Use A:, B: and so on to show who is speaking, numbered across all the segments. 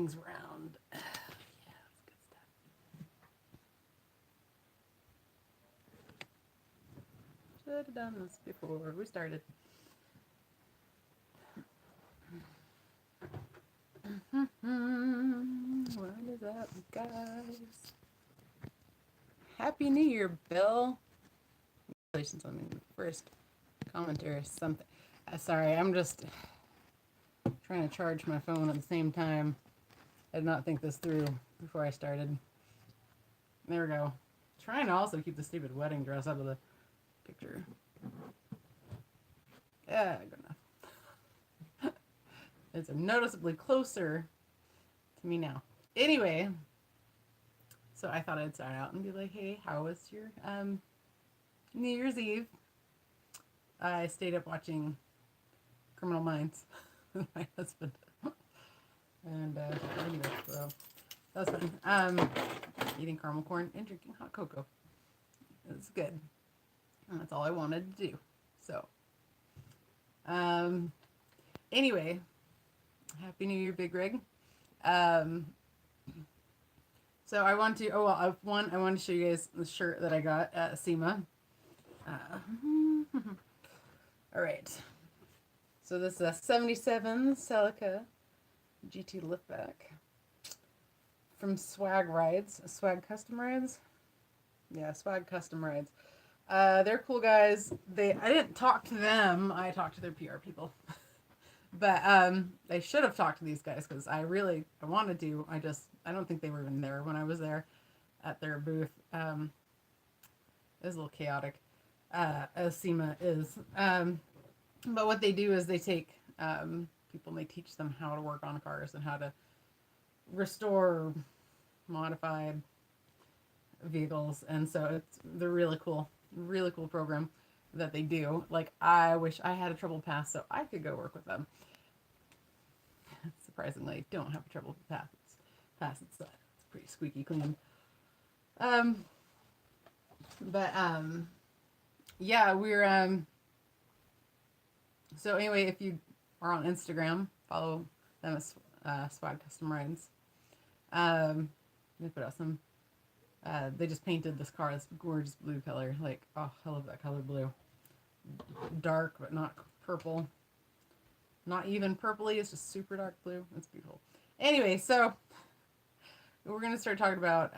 A: things around. Yeah, that's good stuff. Should have done this before we started. What is up, guys? Happy New Year, Bill. Congratulations on the first commentary or something. Sorry, I'm just trying to charge my phone at the same time. I did not think this through before I started. There we go. Trying to also keep the stupid wedding dress out of the picture. Yeah, good enough. It's noticeably closer to me now. Anyway, so I thought I'd start out and be like, hey, how was your New Year's Eve? I stayed up watching Criminal Minds with my husband. And anyway, so that was fun. Eating caramel corn and drinking hot cocoa. It was good. And that's all I wanted to do. So, anyway, Happy New Year, Big Rig. So I want to, I want to show you guys the shirt that I got at SEMA. All right. So this is a 77 Celica GT liftback from Swag Rides. Swag Custom Rides? Yeah, Swag Custom Rides. They're cool guys. I didn't talk to them. I talked to their PR people. But I should have talked to these guys because I wanted to. I don't think they were even there when I was there at their booth. It was a little chaotic, as SEMA is. But what they do is they take people and they teach them how to work on cars and how to restore modified vehicles. And so they're really cool program that they do. Like, I wish I had a trouble pass so I could go work with them. Surprisingly, I don't have a trouble pass. It's pretty squeaky clean. Yeah, we're so anyway, if you are on Instagram, follow them at Swag Custom Rides. They put out some. They just painted this car this gorgeous blue color. Like, oh, I love that color blue. Dark, but not purple. Not even purpley. It's just super dark blue. It's beautiful. Anyway, so we're gonna start talking about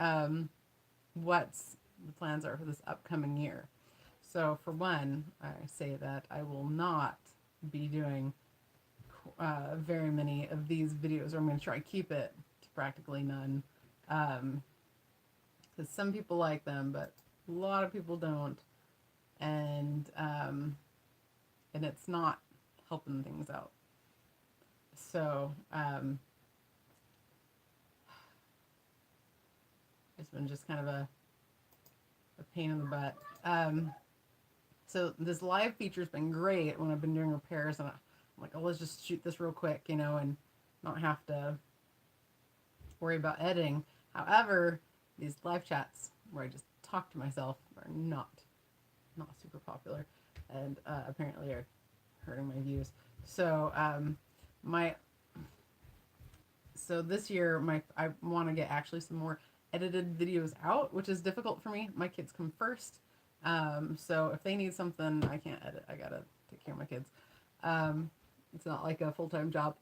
A: what the plans are for this upcoming year. So for one, I say that I will not be doing very many of these videos. I'm going to try to keep it to practically none. Because some people like them, but a lot of people don't. And it's not helping things out. So it's been just kind of a pain in the butt. So this live feature's been great when I've been doing repairs, and I'm like, oh, let's just shoot this real quick, and not have to worry about editing. However, these live chats where I just talk to myself are not super popular, and apparently are hurting my views. So so this year I want to get actually some more edited videos out, which is difficult for me. My kids come first. So if they need something, I can't edit. I gotta take care of my kids. It's not like a full-time job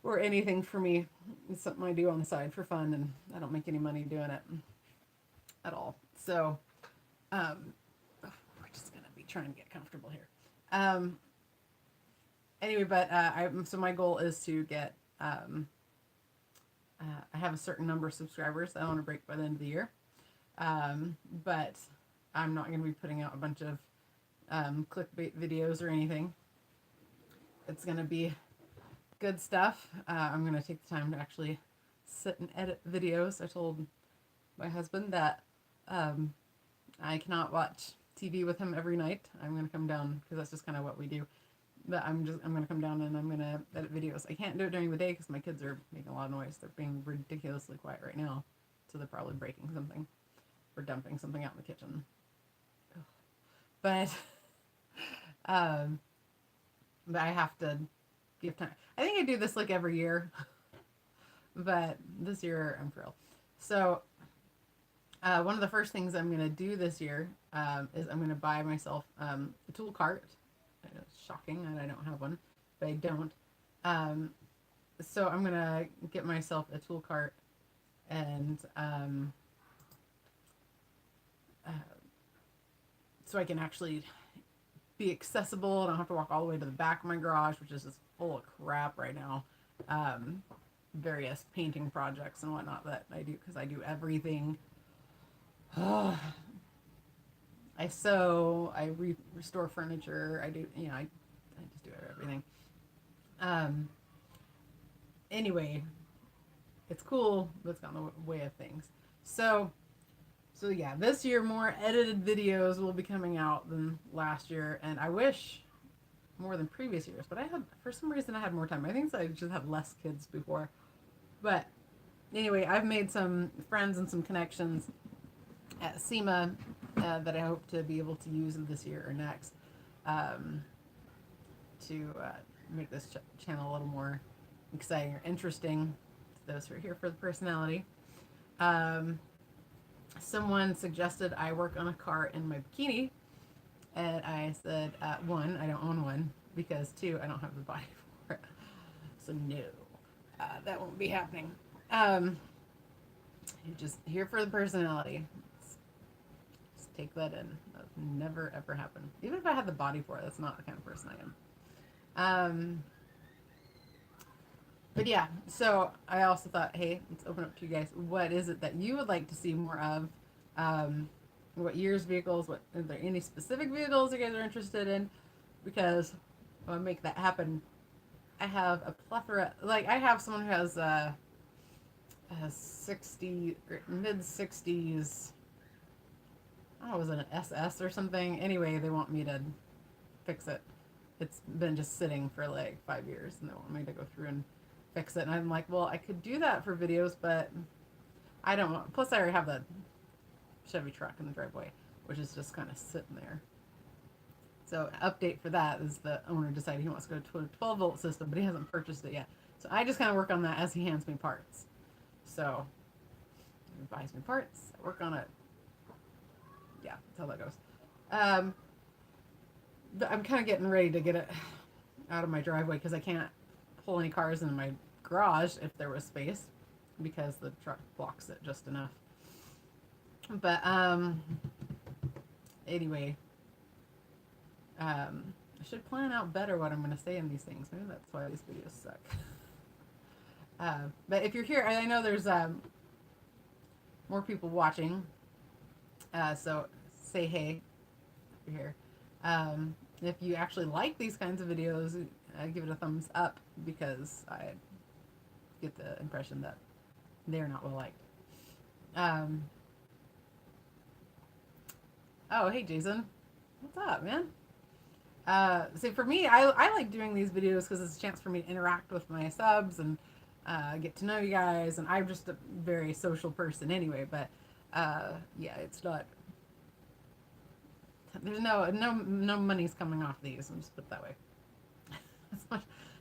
A: or anything for me. It's something I do on the side for fun, and I don't make any money doing it at all. So, we're just gonna be trying to get comfortable here. Anyway, but so my goal is to get. I have a certain number of subscribers that I want to break by the end of the year. But I'm not going to be putting out a bunch of clickbait videos or anything. It's going to be good stuff. I'm going to take the time to actually sit and edit videos. I told my husband that I cannot watch TV with him every night. I'm going to come down because that's just kind of what we do. But I'm going to come down and I'm going to edit videos. I can't do it during the day because my kids are making a lot of noise. They're being ridiculously quiet right now. So they're probably breaking something or dumping something out in the kitchen. Ugh. But I have to give time. I think I do this like every year. but this year I'm thrilled. So one of the first things I'm going to do this year is I'm going to buy myself a tool cart. I know it's shocking that I don't have one, but I don't. So I'm going to get myself a tool cart and so I can actually be accessible. I don't have to walk all the way to the back of my garage, which is just full of crap right now. Various painting projects and whatnot that I do because I do everything. I sew, I restore furniture, I do, you know, I just do everything. Anyway, it's cool, but it's gotten in the way of things. So yeah, this year more edited videos will be coming out than last year, and I wish more than previous years, but for some reason I had more time. I think I just had less kids before. But anyway, I've made some friends and some connections at SEMA that I hope to be able to use this year or next to make this channel a little more exciting or interesting to those who are here for the personality. Someone suggested I work on a car in my bikini, and I said, one, I don't own one, because two, I don't have the body for it. So no, that won't be happening. You're just here for the personality. Just take that in. That would never ever happen. Even if I had the body for it, that's not the kind of person I am. But yeah, so I also thought, hey, let's open up to you guys. What is it that you would like to see more of? What year's vehicles? Are there any specific vehicles you guys are interested in? Because I want to make that happen. I have a plethora. Like, I have someone who has a 60, mid 60s. I don't know, was it an SS or something? Anyway, they want me to fix it. It's been just sitting for like 5 years, and they want me to go through and fix it. And I'm like, well, I could do that for videos, but I don't want. Plus, I already have the Chevy truck in the driveway, which is just kind of sitting there. So, update for that is the owner decided he wants to go to a 12-volt system, but he hasn't purchased it yet. So I just kind of work on that as he hands me parts. So he buys me parts, I work on it. Yeah, that's how that goes. I'm kind of getting ready to get it out of my driveway because I can't pull any cars in my garage if there was space because the truck blocks it just enough. But anyway, I should plan out better what I'm going to say in these things. Maybe that's why these videos suck. But if you're here, I know there's more people watching. So say hey if you're here. If you actually like these kinds of videos, give it a thumbs up because I get the impression that they're not well liked. Oh, hey Jason. What's up, man? So for me, I like doing these videos because it's a chance for me to interact with my subs and get to know you guys. And I'm just a very social person anyway. But yeah, it's not. There's no money's coming off these. I'll just put it that way.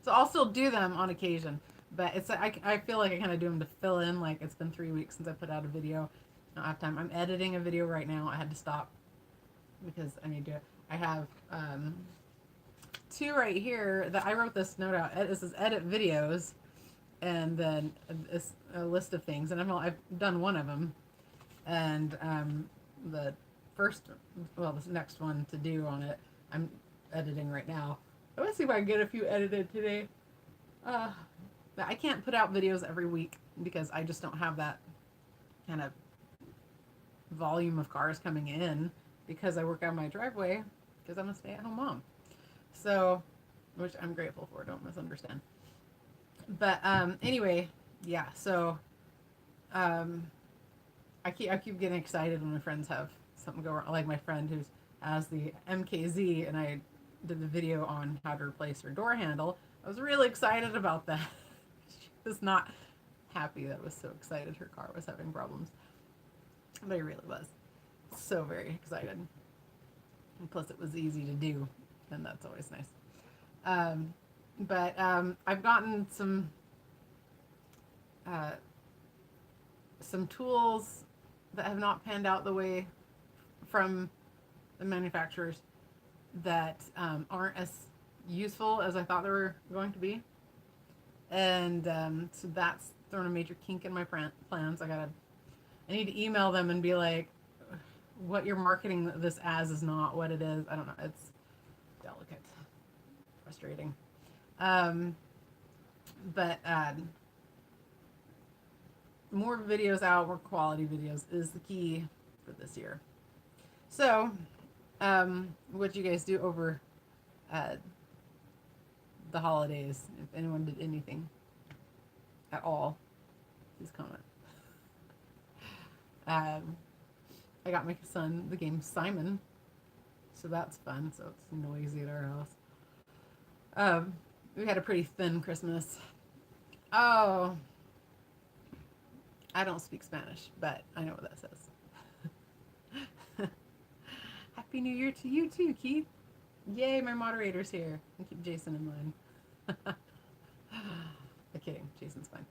A: So I'll still do them on occasion, but it's I feel like I kind of do them to fill in. Like it's been 3 weeks since I put out a video. I don't have time. I'm editing a video right now. I had to stop because I need to. I have 2 right here that I wrote this note out. This is edit videos, and then a list of things. And I've done one of them, and the this next one to do on it, I'm editing right now. I want to see if I can get a few edited today. But I can't put out videos every week because I just don't have that kind of volume of cars coming in because I work out my driveway because I'm a stay-at-home mom. So, which I'm grateful for, don't misunderstand. But anyway, yeah, so I keep getting excited when my friends have something go wrong. Like my friend who has the MKZ, and I did the video on how to replace her door handle. I was really excited about that. She was not happy that I was so excited her car was having problems. But I really was. So very excited. And plus it was easy to do, and that's always nice. But I've gotten some uh, some tools that have not panned out the way from the manufacturers that aren't as useful as I thought they were going to be. And so that's thrown a major kink in my plans. I need to email them and be like, what you're marketing this as is not what it is. I don't know. It's delicate, frustrating. But more videos out, more quality videos is the key for this year. So, what you guys do over the holidays, if anyone did anything at all, please comment. I got my son the game Simon, so that's fun. So it's noisy at our house. We had a pretty thin Christmas. Oh, I don't speak Spanish, but I know what that says. Happy New Year to you too, Keith. Yay, my moderator's here. And keep Jason in mind. I'm kidding. Jason's fine.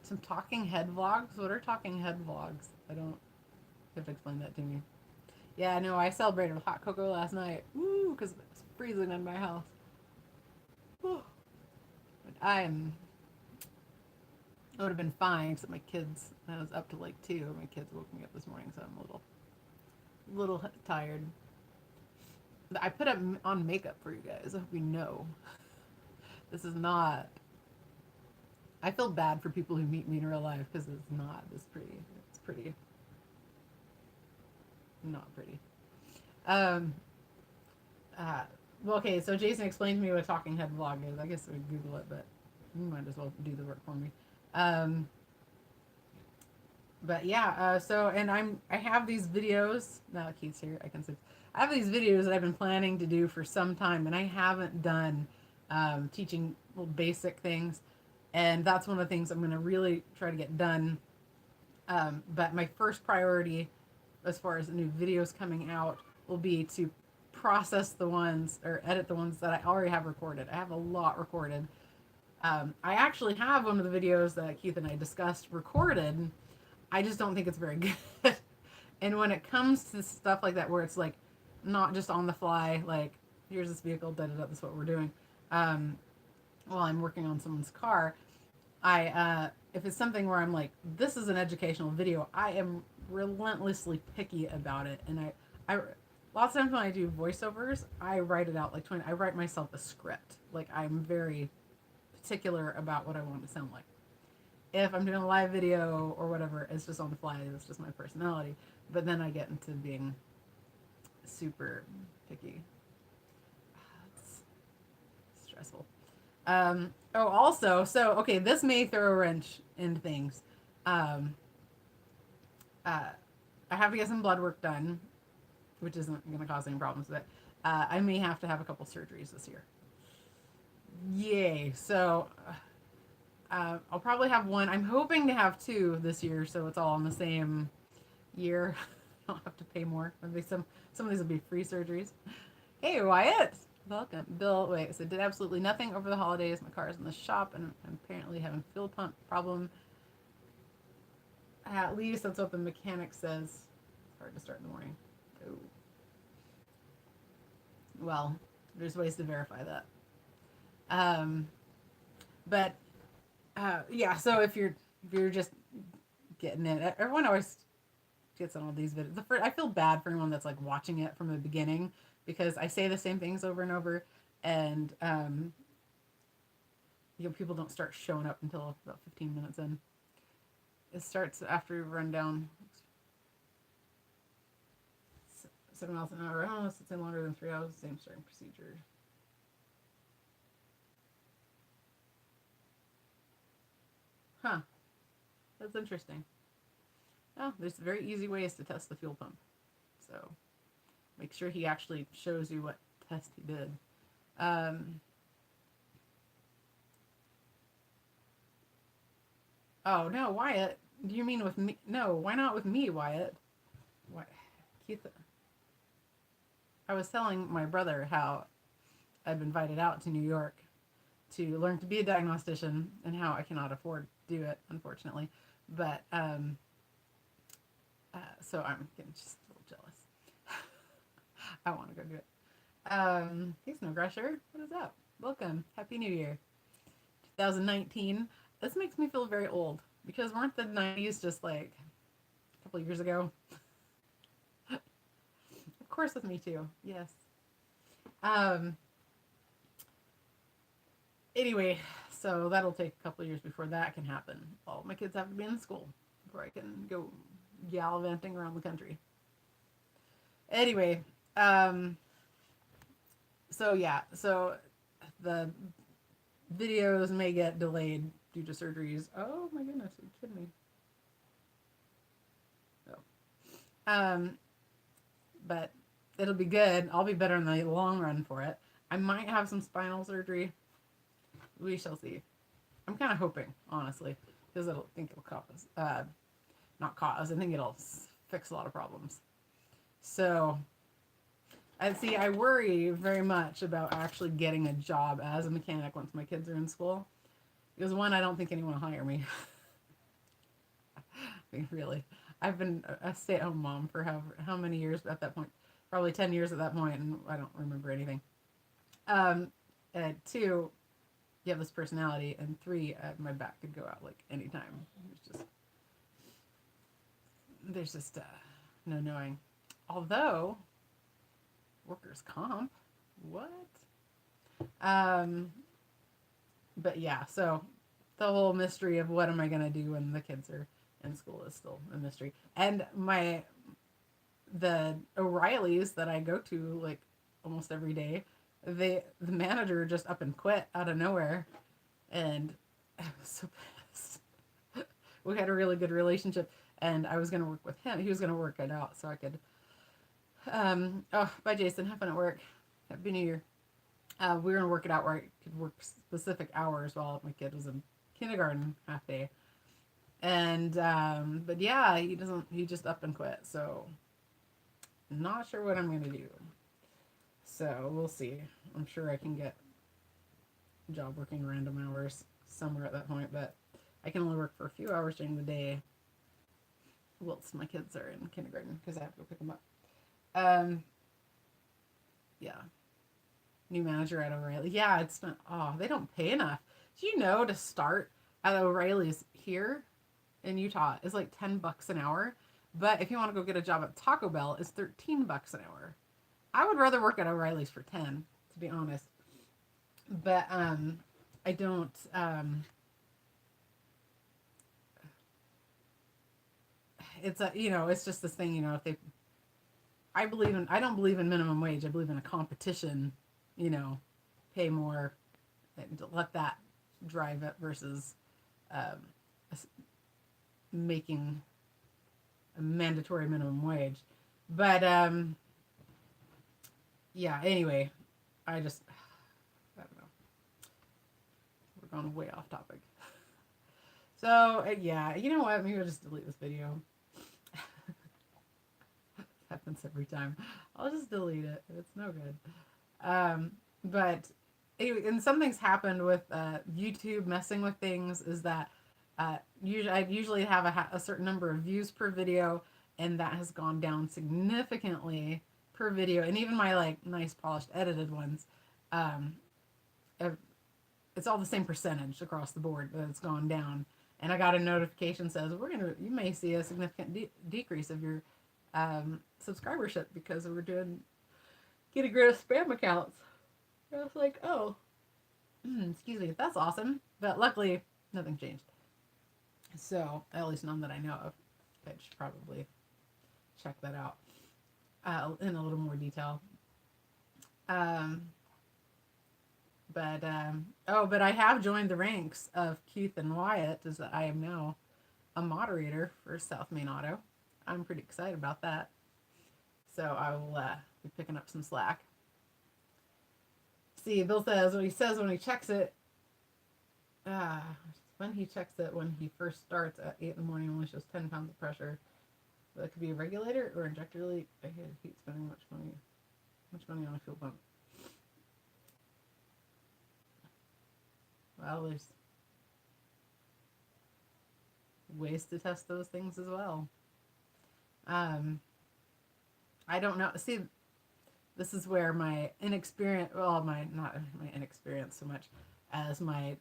A: Some talking head vlogs. What are talking head vlogs? I don't. You have to explain that to me. Yeah, no, I celebrated with hot cocoa last night. Woo, because it's freezing in my house. Woo. But I would have been fine, except my kids. I was up to like 2. My kids woke me up this morning, so I'm a little tired. I put on makeup for you guys. I hope you know. This is not. I feel bad for people who meet me in real life because it's not this pretty. It's pretty. Not pretty. Well, okay, so Jason explained to me what a talking head vlog is. I guess we could Google it, but you might as well do the work for me. But yeah, so, and I have these videos. Now that Keith's here, I can see. I have these videos that I've been planning to do for some time, and I haven't done teaching little basic things. And that's one of the things I'm going to really try to get done. But my first priority, as far as new videos coming out, will be to process the ones, or edit the ones that I already have recorded. I have a lot recorded. I actually have one of the videos that Keith and I discussed recorded. I just don't think it's very good. And when it comes to stuff like that, where it's like not just on the fly, like here's this vehicle, da da da, that's what we're doing. While I'm working on someone's car, if it's something where I'm like, this is an educational video, I am relentlessly picky about it. And I lots of times when I do voiceovers, I write it out like 20. I write myself a script. Like I'm very particular about what I want it to sound like. If I'm doing a live video or whatever, it's just on the fly. It's just my personality. But then I get into being super picky. It's stressful. Also, so, okay, this may throw a wrench into things. I have to get some blood work done, which isn't going to cause any problems, but I may have to have a couple surgeries this year. Yay. So, I'll probably have one. I'm hoping to have 2 this year, so it's all in the same year. I don't have to pay more. Maybe some of these will be free surgeries. Hey, Wyatt. Welcome. Bill, wait, so did absolutely nothing over the holidays. My car is in the shop, and I'm apparently having fuel pump problem. At least that's what the mechanic says. It's hard to start in the morning. Oh. Well, there's ways to verify that. But yeah, so if you're just getting it, everyone always gets on all these videos. I feel bad for anyone that's like watching it from the beginning, because I say the same things over and over, and people don't start showing up until about 15 minutes in. It starts after you run down 7 miles an hour. Unless it's in longer than 3 hours, same starting procedure. Huh. That's interesting. Oh, there's very easy ways to test the fuel pump. So make sure he actually shows you what test he did. Oh, no, Wyatt. Do you mean with me? No, why not with me, Wyatt? Why? Keith, I was telling my brother how I've been invited out to New York to learn to be a diagnostician and how I cannot afford to do it, unfortunately. But so I'm getting just a little jealous. I want to go do it. Hey Snowgrusher, what is up? Welcome. Happy New Year. 2019. This makes me feel very old because weren't the 90s just like a couple years ago? Of course with me too. Yes. Anyway, so that'll take a couple of years before that can happen. All my kids have to be in school before I can go gallivanting around the country. Anyway, so yeah, so the videos may get delayed due to surgeries. Oh my goodness, are you kidding me? Oh. But it'll be good. I'll be better in the long run for it. I might have some spinal surgery. We shall see. I'm kind of hoping, honestly, because I think it'll cause, not cause, I think it'll fix a lot of problems. So, I worry very much about actually getting a job as a mechanic once my kids are in school. Because one, I don't think anyone will hire me. I mean, really. I've been a stay-at-home mom for how many years at that point? Probably 10 years at that point, and I don't remember anything. Two, you have this personality, and three, my back could go out like anytime. There's just no knowing. Although, workers' comp, what? But yeah, so the whole mystery of what am I gonna do when the kids are in school is still a mystery. And the O'Reillys that I go to like almost every day, the manager just up and quit out of nowhere, and I was so pissed. We had a really good relationship, and I was gonna work with him. He was gonna work it out so I could. Oh, bye Jason. Have fun at work. Happy New Year. We were gonna work it out where I could work specific hours while my kid was in kindergarten half day. And but yeah, he just up and quit. So not sure what I'm gonna do. So we'll see. I'm sure I can get a job working random hours somewhere at that point, but I can only work for a few hours during the day whilst my kids are in kindergarten because I have to go pick them up. Yeah. New manager at O'Reilly. Yeah, it's not, oh, they don't pay enough. Do you know to start at O'Reilly's here in Utah is like $10 an hour? But if you want to go get a job at Taco Bell, it's $13 an hour. I would rather work at O'Reilly's for 10, to be honest. But I don't it's a it's just this thing, if they I don't believe in minimum wage. I believe in a competition, pay more and to let that drive it versus making a mandatory minimum wage. But yeah, anyway, I don't know. We're going way off topic. So yeah, you know what? Maybe I'll just delete this video. Happens every time. I'll just delete it. It's no good. But anyway, and some things happened with YouTube messing with things is that I usually have a certain number of views per video, and that has gone down significantly per video. And even my like nice polished edited ones, it's all the same percentage across the board, but it's gone down. And I got a notification says you may see a significant decrease of your subscribership because we're getting rid of spam accounts. And I was like, oh, excuse me, that's awesome. But luckily, nothing changed. So, at least none that I know of. I should probably check that out in a little more detail. But I have joined the ranks of Keith and Wyatt, as I am now a moderator for South Main Auto. I'm pretty excited about that. So I will be picking up some slack. See, Bill says when he checks it, when he first starts at 8 in the morning, only shows 10 pounds of pressure. That could be a regulator or injector leak. I hate spending much money on a fuel pump. well, there's ways to test those things as well. I don't know. See, this is where my inexperience, well, not my inexperience so much as my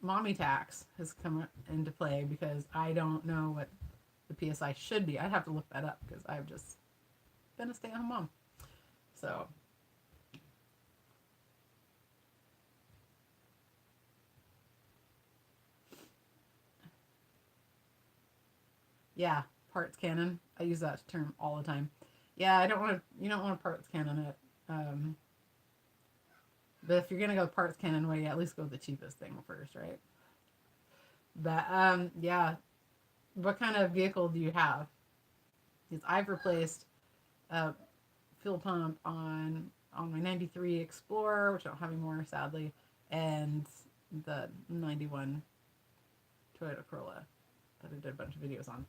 A: mommy tax has come into play, because I don't know what the PSI should be. I'd have to look that up because I've just been a stay-at-home mom. So, yeah, parts cannon. I use that term all the time. Yeah, you don't want to parts cannon it. But if you're gonna go parts cannon way, at least go with the cheapest thing first, right? But yeah, what kind of vehicle do you have? Because I've replaced a fuel pump on my '93 Explorer, which I don't have anymore, sadly, and the '91 Toyota Corolla that I did a bunch of videos on.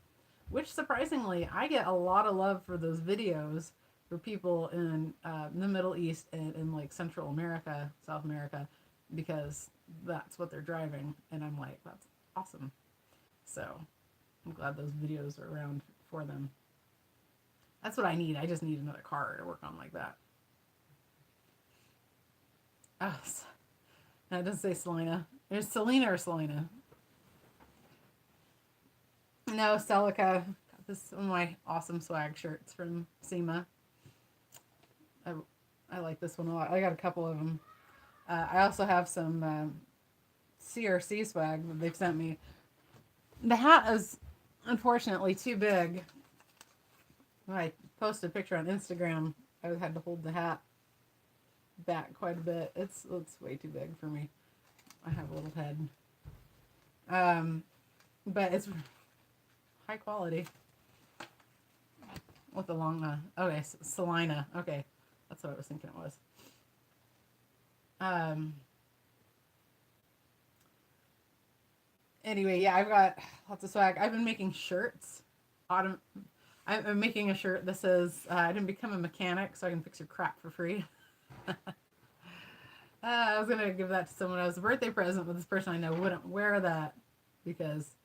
A: Which, surprisingly, I get a lot of love for those videos for people in the Middle East and in like Central America, South America, because that's what they're driving, and I'm like, that's awesome. So I'm glad those videos are around for them. That's what I need. I just need another car to work on like that. Oh, no, it doesn't say Selena. There's Selena or Selena. No, Celica. This is one of my awesome swag shirts from SEMA. I like this one a lot. I got a couple of them. I also have some CRC swag that they've sent me. The hat is unfortunately too big. When I posted a picture on Instagram, I had to hold the hat back quite a bit. It's way too big for me. I have a little head. But it's high quality. With the long, okay, Selena. Okay, that's what I was thinking it was. Anyway, yeah, I've got lots of swag. I've been making shirts. I'm making a shirt that says, I didn't become a mechanic so I can fix your crap for free. I was going to give that to someone as a birthday present, but this person I know wouldn't wear that because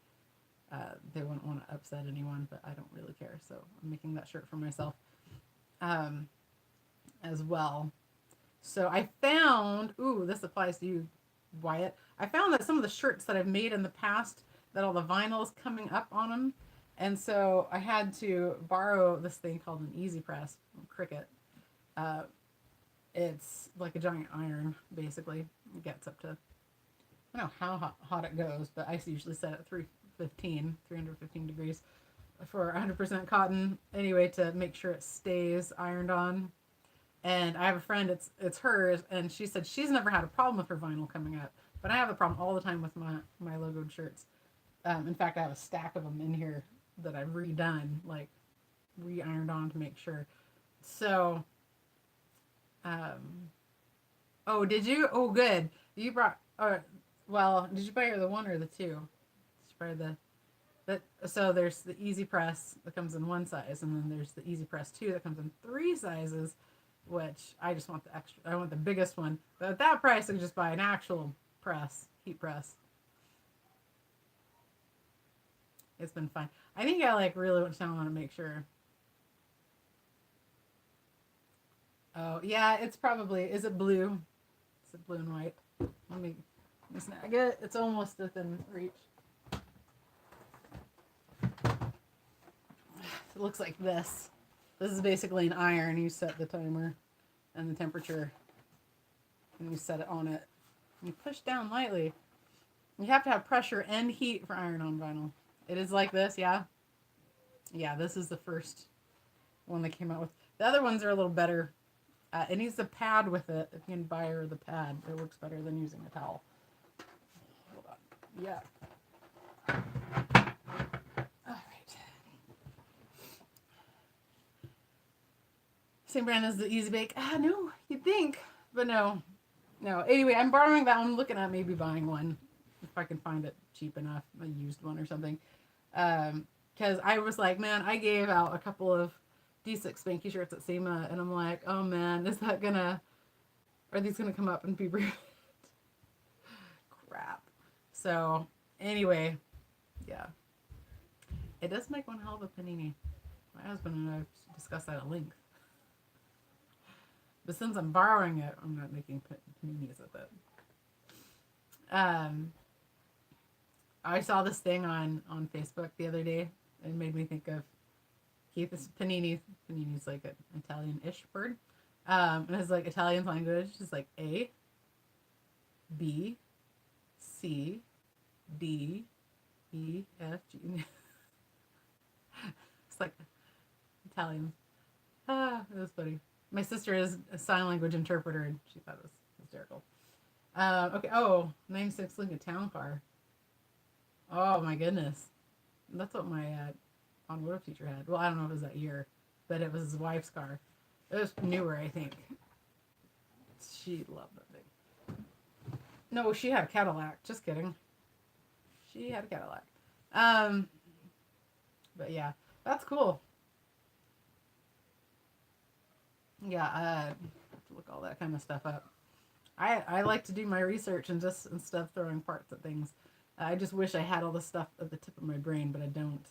A: they wouldn't want to upset anyone, but I don't really care. So I'm making that shirt for myself as well. So I found, ooh, this applies to you, Wyatt. I found that some of the shirts that I've made in the past, that all the vinyl is coming up on them. And so I had to borrow this thing called an Easy Press from Cricut. It's like a giant iron, basically. It gets up to, I don't know how hot it goes, but I usually set it at 315 degrees for 100% cotton. Anyway, to make sure it stays ironed on. And I have a friend, it's hers, and she said she's never had a problem with her vinyl coming up. But I have a problem all the time with my logoed shirts. In fact, I have a stack of them in here that I've redone, like re-ironed on to make sure. So, oh, did you? Oh, good. You brought, well, did you buy the one or the two? Did you buy so there's the Easy Press that comes in one size, and then there's the Easy Press 2 that comes in 3 sizes, which I just want the extra, I want the biggest one. But at that price, I could just buy an actual press, heat press. It's been fun. I think I like really want to make sure. Oh, yeah, it's probably, is it blue? Is it blue and white? Let me snag it. It's almost within reach. It looks like this. This is basically an iron. You set the timer and the temperature, and you set it on it. You push down lightly. You have to have pressure and heat for iron-on vinyl. It is like this, yeah? Yeah, this is the first one they came out with. The other ones are a little better. It needs a pad with it. If you can buy her the pad, it works better than using a towel. Hold on. Yeah. All right. Same brand as the Easy Bake. No, you'd think, but no. No. Anyway, I'm borrowing that one. I'm looking at maybe buying one if I can find it cheap enough, a used one or something. Because I was like, man, I gave out a couple of D6 Spanky shirts at SEMA, and I'm like, oh man, are these gonna come up and be ruined? crap. So anyway, yeah. It does make one hell of a panini. My husband and I have discussed that at length. But since I'm borrowing it, I'm not making paninis with it. I saw this thing on Facebook the other day. It made me think of Keith. This panini. Panini's like an Italian-ish word. And it's like Italian language is like A, B, C, D, E, F, G. It's like Italian. It was funny. My sister is a sign language interpreter, and she thought it was hysterical. Okay. Oh, 96 Lincoln Town Car. Oh my goodness. That's what my automotive teacher had. Well, I don't know if it was that year, but it was his wife's car. It was newer, I think. She loved that thing. No, she had a Cadillac. Just kidding. She had a Cadillac. But yeah, that's cool. Yeah, look all that kind of stuff up. I like to do my research and just instead of throwing parts at things. I just wish I had all the stuff at the tip of my brain, but I don't.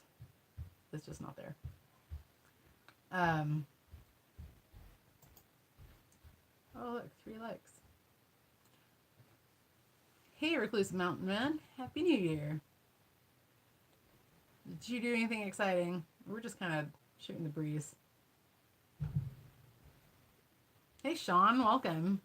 A: It's just not there. Oh, look, 3 likes. Hey, Recluse Mountain Man. Happy New Year. Did you do anything exciting? We're just kind of shooting the breeze. Hey, Sean. Welcome.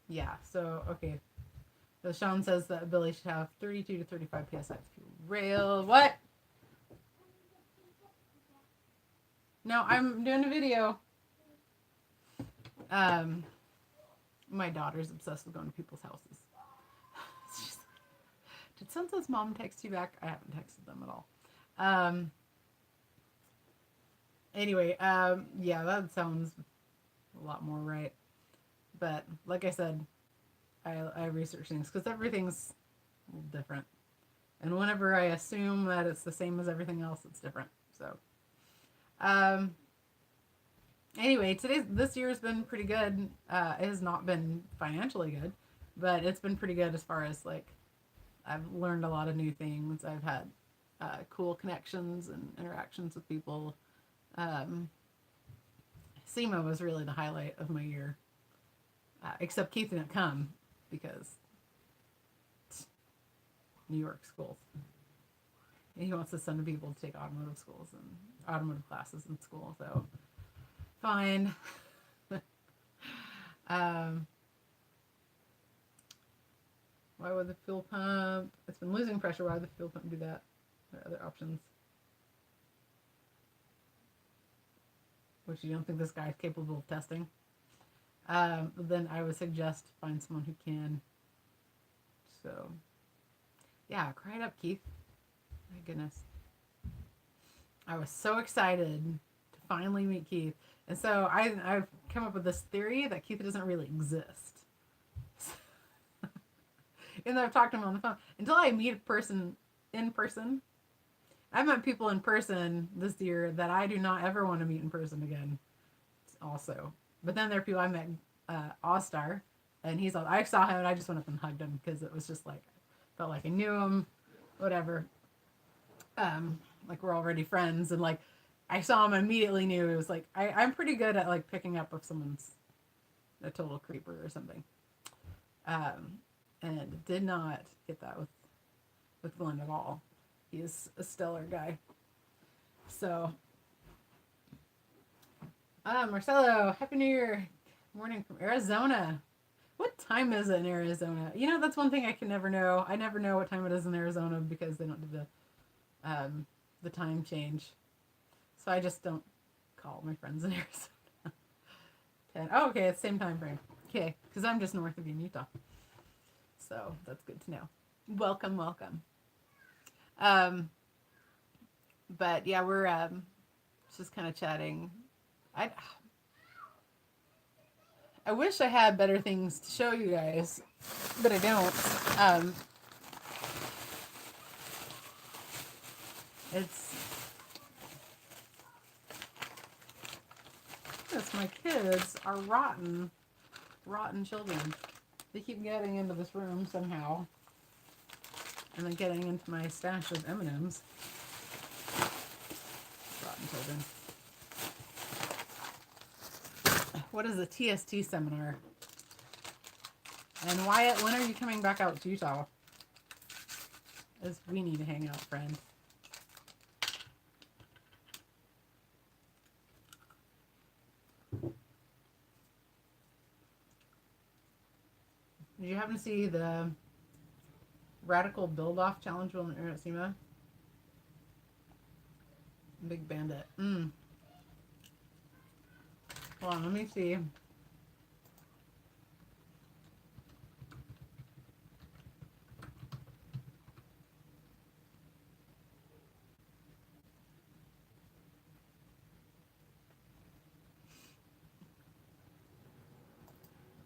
A: Yeah, so, okay. So Sean says that Billy should have 32 to 35 PSI fuel rail. What? No, I'm doing a video. My daughter's obsessed with going to people's houses. Just, did Sunset's mom text you back? I haven't texted them at all. Anyway, yeah, that sounds a lot more right. But like I said, I research things because everything's different. And whenever I assume that it's the same as everything else, it's different. So, anyway, this year has been pretty good. It has not been financially good, but it's been pretty good as far as like I've learned a lot of new things. I've had cool connections and interactions with people. SEMA was really the highlight of my year. Except Keith didn't come because New York schools. He wants to send people to take automotive schools and automotive classes in school, so fine. Why would the fuel pump? It's been losing pressure. Why would the fuel pump do that? There are other options. Which you don't think this guy is capable of testing? Then I would suggest find someone who can. So, yeah, cry it up, Keith. My goodness. I was so excited to finally meet Keith. And so I've come up with this theory that Keith doesn't really exist. Even though I've talked to him on the phone. Until I meet a person in person. I've met people in person this year that I do not ever want to meet in person again. Also. But then there are people I met, All-Star, and I saw him and I just went up and hugged him because it was just like, felt like I knew him, whatever. Like we're already friends, and like I saw him, immediately knew it was like, I'm pretty good at like picking up if someone's a total creeper or something. And did not get that with Glenn at all. He is a stellar guy. So, Marcelo, Happy New Year. Morning from Arizona. What time is it in Arizona? You know, that's one thing I can never know. I never know what time it is in Arizona because they don't do the time change. So I just don't call my friends in Arizona. 10. Oh, okay, it's the same time frame. Okay, because I'm just north of you in Utah. So that's good to know. Welcome, welcome. But yeah, we're just kind of chatting. I wish I had better things to show you guys, but I don't. goodness, my kids are rotten, rotten children. They keep getting into this room somehow, and then getting into my stash of M&Ms. Rotten children. What is the TST seminar? And Wyatt, when are you coming back out to Utah? As we need to hang out, friend. Did you happen to see the Radical Build-Off Challenge on the at SEMA? Big Bandit. Hold on, let me see.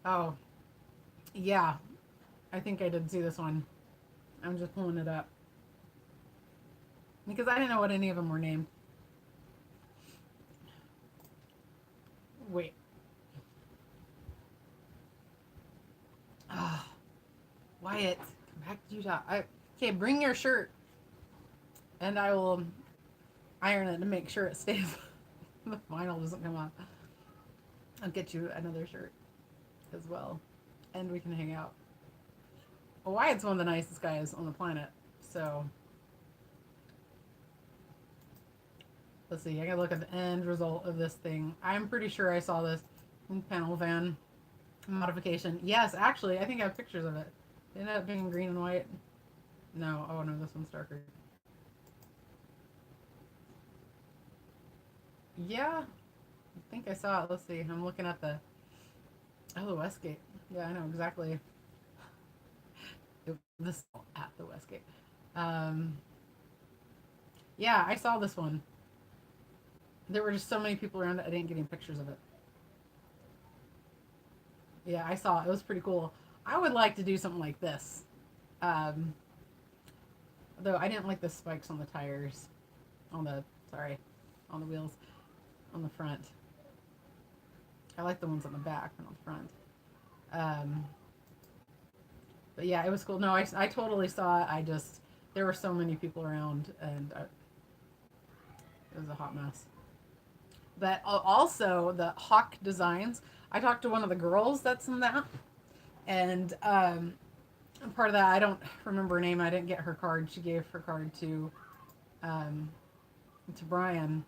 A: Oh, yeah. I think I did see this one. I'm just pulling it up. Because I didn't know what any of them were named. Wait. Ah, Wyatt, come back to Utah. Okay, bring your shirt. And I will iron it to make sure it stays. The vinyl doesn't come off. I'll get you another shirt as well. And we can hang out. Well, Wyatt's one of the nicest guys on the planet. So, let's see. I gotta look at the end result of this thing. I'm pretty sure I saw this in panel van modification. Yes, actually, I think I have pictures of it. It ended up being green and white. No, oh no, this one's darker. Yeah, I think I saw it. Let's see. I'm looking at the Westgate. Yeah, I know exactly. This at the Westgate. Yeah, I saw this one. There were just so many people around it, I didn't get any pictures of it. Yeah, I saw it. It was pretty cool. I would like to do something like this. Though I didn't like the spikes on the tires. On the wheels. On the front. I like the ones on the back, but on the front. But yeah, it was cool. No, I totally saw it. There were so many people around, and it was a hot mess. But also, the Hawk Designs, I talked to one of the girls that's in that, and part of that, I don't remember her name. I didn't get her card. She gave her card to Brian.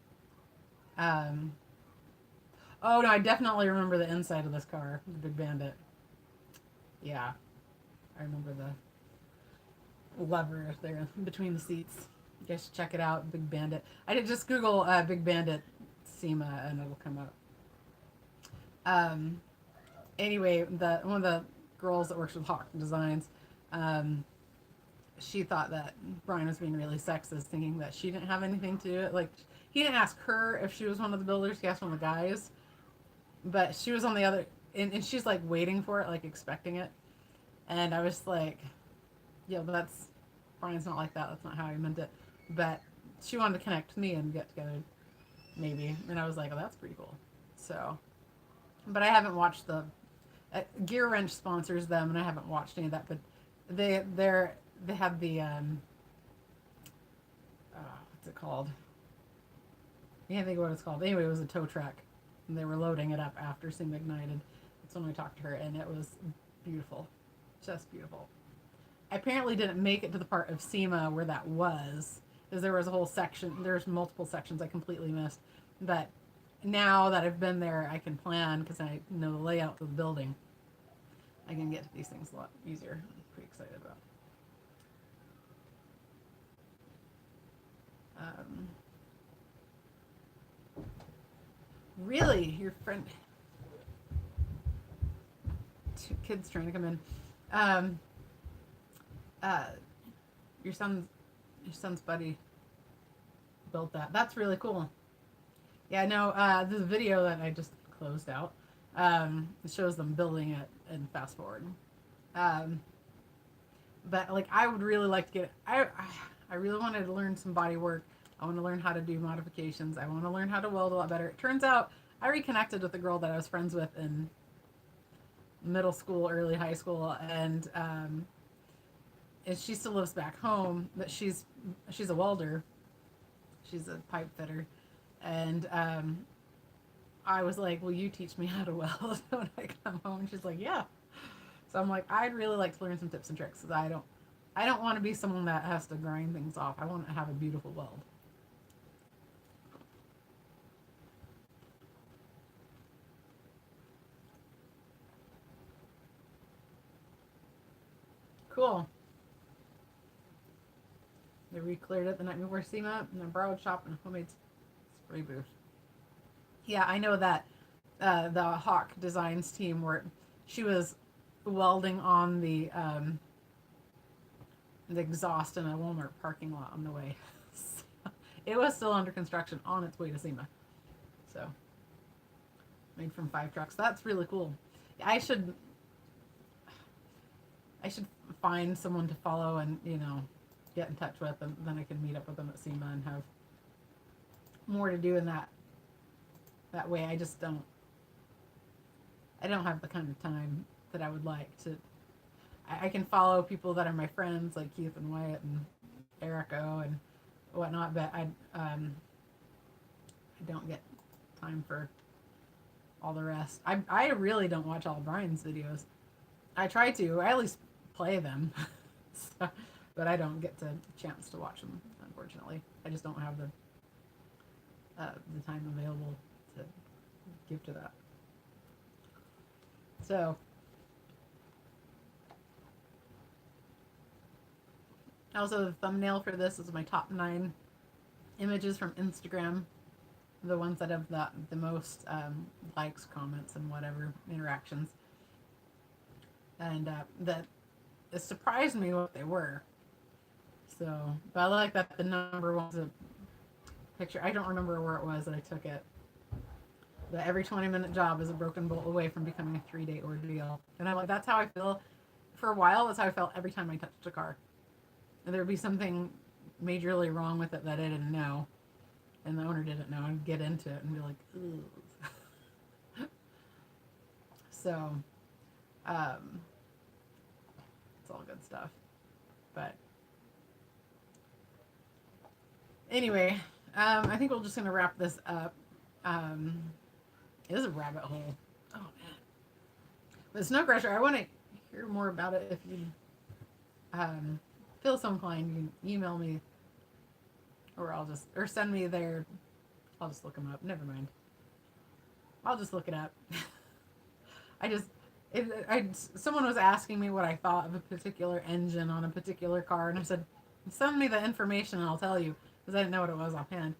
A: Oh no, I definitely remember the inside of this car, the Big Bandit. Yeah. I remember the lever there between the seats. You guys should check it out, Big Bandit. I did just Google Big Bandit SEMA and it'll come up. Anyway, one of the girls that works with Hawk Designs, she thought that Brian was being really sexist, thinking that she didn't have anything to do it. Like, he didn't ask her if she was one of the builders. He asked one of the guys. But she was on the other, and she's like waiting for it, like expecting it. And I was like, yeah, Brian's not like that. That's not how I meant it. But she wanted to connect with me and get together, maybe. And I was like, oh, that's pretty cool. So, but I haven't watched Gearwrench sponsors them, and I haven't watched any of that. But they have the, what's it called? I can't think of what it's called. Anyway, it was a tow truck. And they were loading it up after SEMA Ignited. That's when we talked to her, and it was beautiful. Just beautiful. I apparently didn't make it to the part of SEMA where that was, because there was a whole section, there's multiple sections I completely missed. But now that I've been there, I can plan, because I know the layout of the building. I can get to these things a lot easier. I'm pretty excited about. Really? Your friend... Two kids trying to come in. Your son's buddy built that. That's really cool. Yeah, no, this video that I just closed out, it shows them building it in fast forward. But like, I would really like to get, I really wanted to learn some body work. I want to learn how to do modifications. I want to learn how to weld a lot better. It turns out I reconnected with a girl that I was friends with in middle school, early high school, and she still lives back home, but she's a welder. She's a pipe fitter, and I was like, "Will you teach me how to weld when I come home?" And she's like, "Yeah." So I'm like, I'd really like to learn some tips and tricks because I don't want to be someone that has to grind things off. I want to have a beautiful weld. Cool. They re-cleared it the night before SEMA in a borrowed shop and a homemade spray booth. Yeah, I know that the Hawk Designs team where she was welding on the exhaust in a Walmart parking lot on the way. So, it was still under construction on its way to SEMA. So made from 5 trucks. That's really cool. I should I should find someone to follow and get in touch with, and then I can meet up with them at SEMA and have more to do in that way. I don't have the kind of time that I would like to. I can follow people that are my friends like Keith and Wyatt and Erico and whatnot, but I don't get time for all the rest. I really don't watch all Brian's videos. I try to. I at least play them, so, but I don't get the chance to watch them. Unfortunately, I just don't have the time available to give to that. So, also the thumbnail for this is my top 9 images from Instagram, the ones that have the most likes, comments, and whatever interactions. And that it surprised me what they were. So, but I like that the number one's a picture. I don't remember where it was that I took it. But every 20-minute job is a broken bolt away from becoming a 3-day ordeal. And I'm like, that's how I feel. For a while, that's how I felt every time I touched a car. And there would be something majorly wrong with it that I didn't know. And the owner didn't know. I'd get into it and be like, ooh. So, it's all good stuff. But anyway, I think we're just going to wrap this up. It is a rabbit hole. Oh, man. But Snow Crusher, I want to hear more about it. If you feel so inclined, you can email me or send me there. I'll just look them up. Never mind. I'll just look it up. Someone was asking me what I thought of a particular engine on a particular car, and I said, send me the information and I'll tell you, because I didn't know what it was offhand.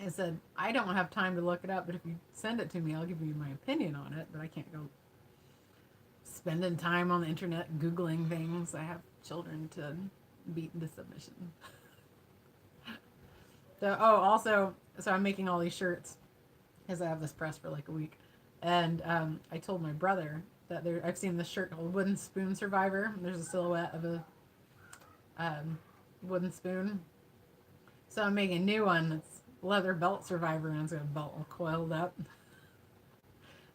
A: I said, I don't have time to look it up, but if you send it to me, I'll give you my opinion on it, but I can't go spending time on the internet Googling things. I have children to beat into submission. So I'm making all these shirts because I have this press for like a week. And I told my brother that I've seen this shirt called Wooden Spoon Survivor. There's a silhouette of a wooden spoon. So I'm making a new one that's Leather Belt Survivor, and it's got a belt all coiled up.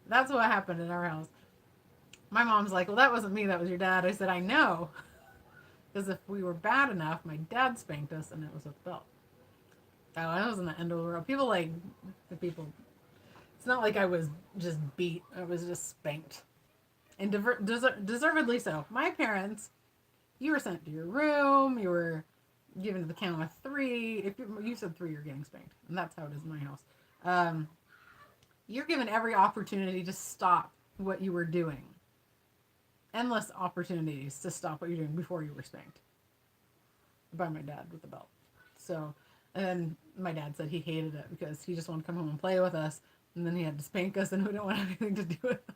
A: That's what happened in our house. My mom's like, well, that wasn't me, that was your dad. I said, I know. Because if we were bad enough, my dad spanked us, and it was with a belt. Oh, I wasn't the end of the world. It's not like I was just beat. I was just spanked. And deservedly so. My parents, you were sent to your room. You were given to the count of 3. If you said 3, you're getting spanked. And that's how it is in my house. You're given every opportunity to stop what you were doing. Endless opportunities to stop what you're doing before you were spanked. By my dad with the belt. So, and my dad said he hated it because he just wanted to come home and play with us. And then he had to spank us, and we didn't want anything to do with it.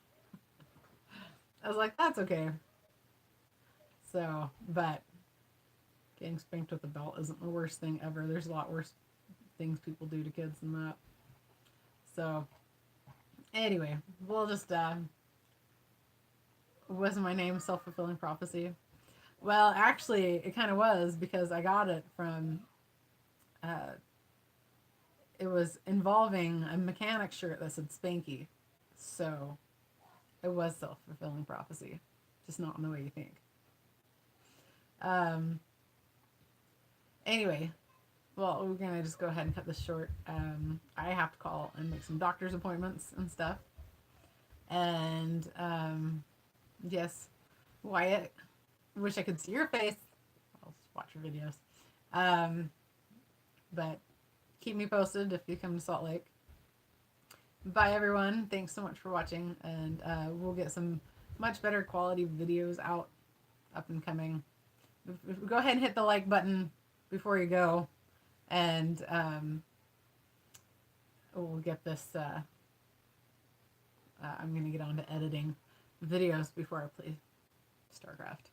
A: I was like, that's okay. So, but getting spanked with a belt isn't the worst thing ever. There's a lot worse things people do to kids than that. So, anyway, we'll just, was my name Self-Fulfilling Prophecy? Well, actually, it kind of was, because I got it from, it was involving a mechanic shirt that said Spanky. So it was self-fulfilling prophecy, just not in the way you think. Anyway, well, we're gonna just go ahead and cut this short. I have to call and make some doctor's appointments and stuff. And yes, Wyatt, wish I could see your face. I'll just watch your videos. But keep me posted if you come to Salt Lake. Bye, everyone. Thanks so much for watching, and we'll get some much better quality videos out, up and coming. Go ahead and hit the like button before you go, and we'll get this. I'm going to get on to editing videos before I play StarCraft.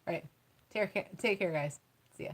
A: All right. Take care, guys. See ya.